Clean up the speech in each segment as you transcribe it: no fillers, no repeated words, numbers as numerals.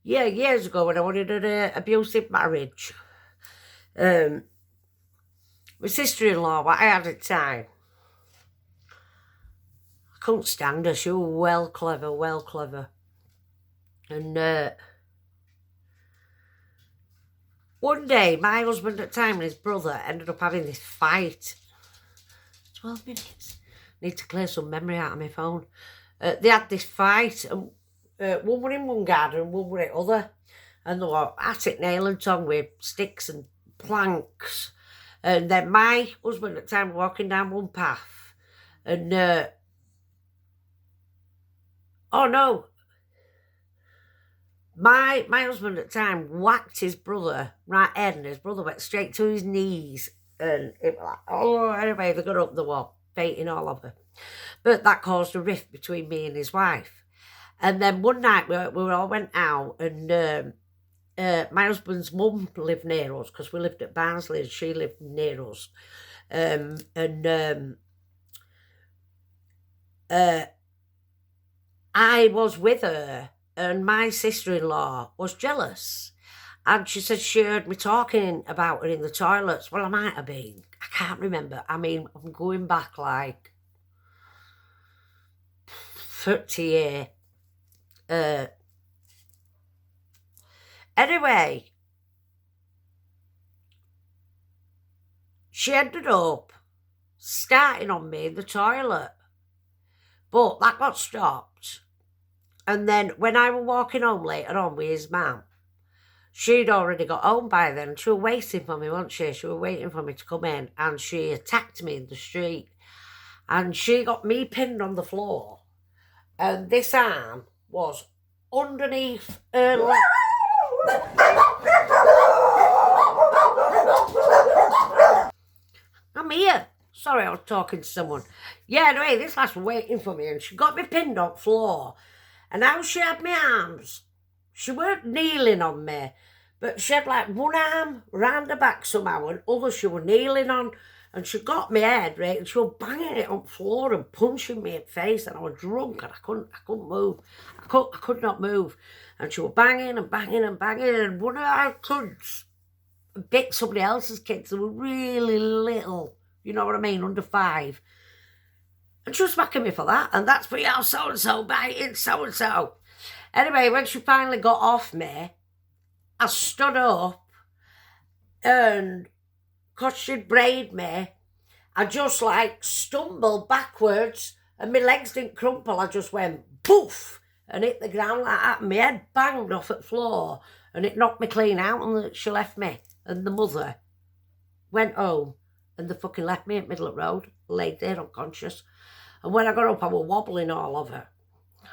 Yeah, years ago when I wanted an abusive marriage. My sister-in-law, what I had at the time, I couldn't stand her. She was well clever. And one day, my husband at the time and his brother ended up having this fight. 12 minutes. Need to clear some memory out of my phone. They had this fight, and one were in one garden and one were in other. And they were at it nail and tongue with sticks and planks. And then my husband at the time was walking down one path. And, oh no, my husband at the time whacked his brother right head, and his brother went straight to his knees. And it was like, oh, anyway, they got up the wall, fainting all over. But that caused a rift between me and his wife. And then one night we all went out, and my husband's mum lived near us because we lived at Barnsley and she lived near us. I was with her, and my sister-in-law was jealous. And she said she heard me talking about her in the toilets. Well, I might have been. I can't remember. I mean, I'm going back like 30 years. Anyway, she ended up starting on me in the toilet. But that got stopped. And then when I was walking home later on with his mum, she'd already got home by then. She was waiting for me, wasn't she? She was waiting for me to come in, and she attacked me in the street. And she got me pinned on the floor. And this arm was underneath her leg. I'm here. Sorry, I was talking to someone. Yeah, anyway, this lass was waiting for me, and she got me pinned on the floor. And how she had my arms, she weren't kneeling on me, but she had like one arm round the back somehow, and other she was kneeling on, and she got my head, right, and she was banging it on the floor and punching me in the face, and I was drunk, and I couldn't move. I could not move. And she was banging and banging and banging, and one of our kids bit somebody else's kids. They were really little, you know what I mean, under 5. And she was smacking me for that. And that's for your so-and-so biting so-and-so. Anyway, when she finally got off me, I stood up, and because she'd braid me, I just like stumbled backwards, and my legs didn't crumple. I just went poof and hit the ground like that. And my head banged off at the floor, and it knocked me clean out, and she left me. And the mother went home, and they fucking left me at middle of the road, laid there unconscious. And when I got up, I was wobbling all over.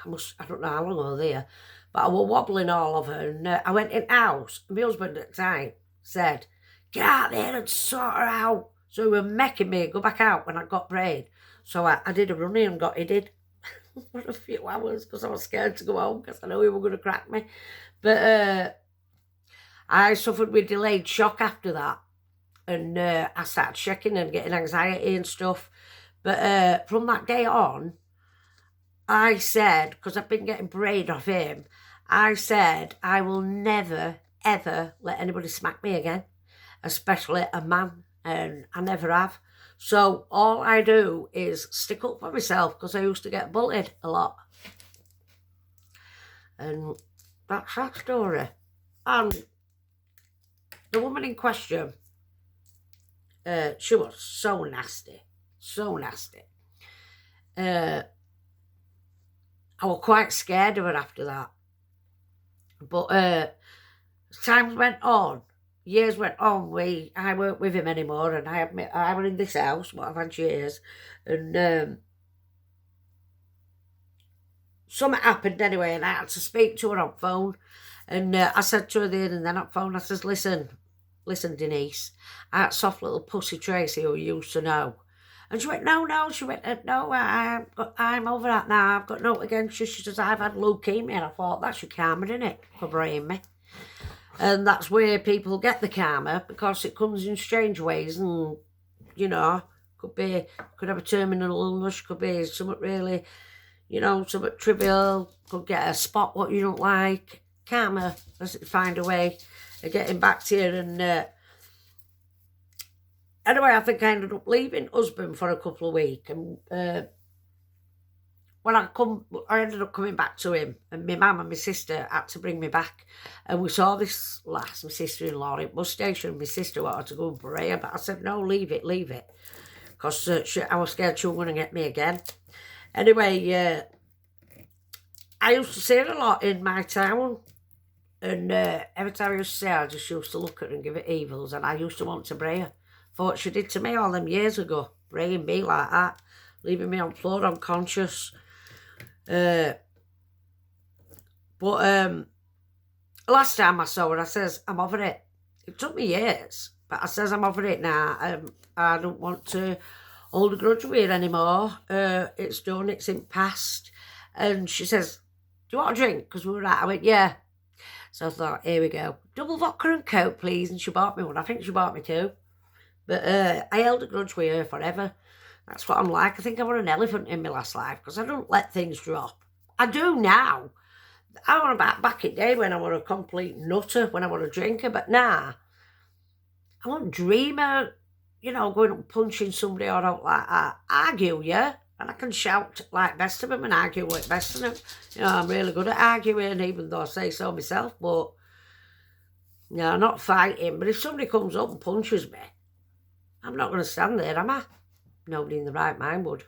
I don't know how long I was there, but I was wobbling all over. And I went in the house. My husband at the time said, get out there and sort her out. So he was making me go back out when I got braid. So I did a running and got headed for a few hours because I was scared to go home because I knew he was going to crack me. But I suffered with delayed shock after that. And I started shaking and getting anxiety and stuff. But from that day on, I said, because I've been getting braid off him, I said, I will never, ever let anybody smack me again, especially a man, and I never have. So all I do is stick up for myself, because I used to get bullied a lot. And that's that story. And the woman in question, she was so nasty. So nasty. I was quite scared of her after that. But time went on, years went on, I weren't with him anymore, and I was in this house, what I've had years, and something happened anyway, and I had to speak to her on phone, and I said to her there and then on phone, I says, listen, Denise, that soft little pussy Tracy who you used to know. And she went, no. She went, no, I'm over that now. I've got no against you. She says, I've had leukemia. And I thought, that's your karma, isn't it, for braying me? And that's where people get the karma, because it comes in strange ways. And, you know, could have a terminal illness, could be something really, you know, something trivial. Could get a spot what you don't like. karma has to find a way of getting back to you. And anyway, I think I ended up leaving husband for a couple of weeks. And when I ended up coming back to him, and my mum and my sister had to bring me back. And we saw this lass, my sister-in-law, at bus station. My sister wanted to go and pray her, but I said, no, leave it. Because I was scared she was going to get me again. Anyway, I used to see her a lot in my town. And every time I used to see her, I just used to look at her and give her evils. And I used to want to pray her. For what she did to me all them years ago. Praying me like that. Leaving me on the floor unconscious. But last time I saw her, I says, I'm over it. It took me years, but I says, I'm over it now. I don't want to hold a grudge with her anymore. It's done, it's in past. And she says, do you want a drink? Because we were out. I went, yeah. So I thought, here we go. Double vodka and coke, please. And she bought me one. I think she bought me two. But I held a grudge with her forever. That's what I'm like. I think I was an elephant in my last life because I don't let things drop. I do now. I was about back in the day when I was a complete nutter, when I was a drinker, but now I won't dream of, going up and punching somebody or out like that. Argue, yeah, and I can shout like best of them and argue with best of them. I'm really good at arguing, even though I say so myself, but not fighting. But if somebody comes up and punches me, I'm not going to stand there, am I? Nobody in the right mind would.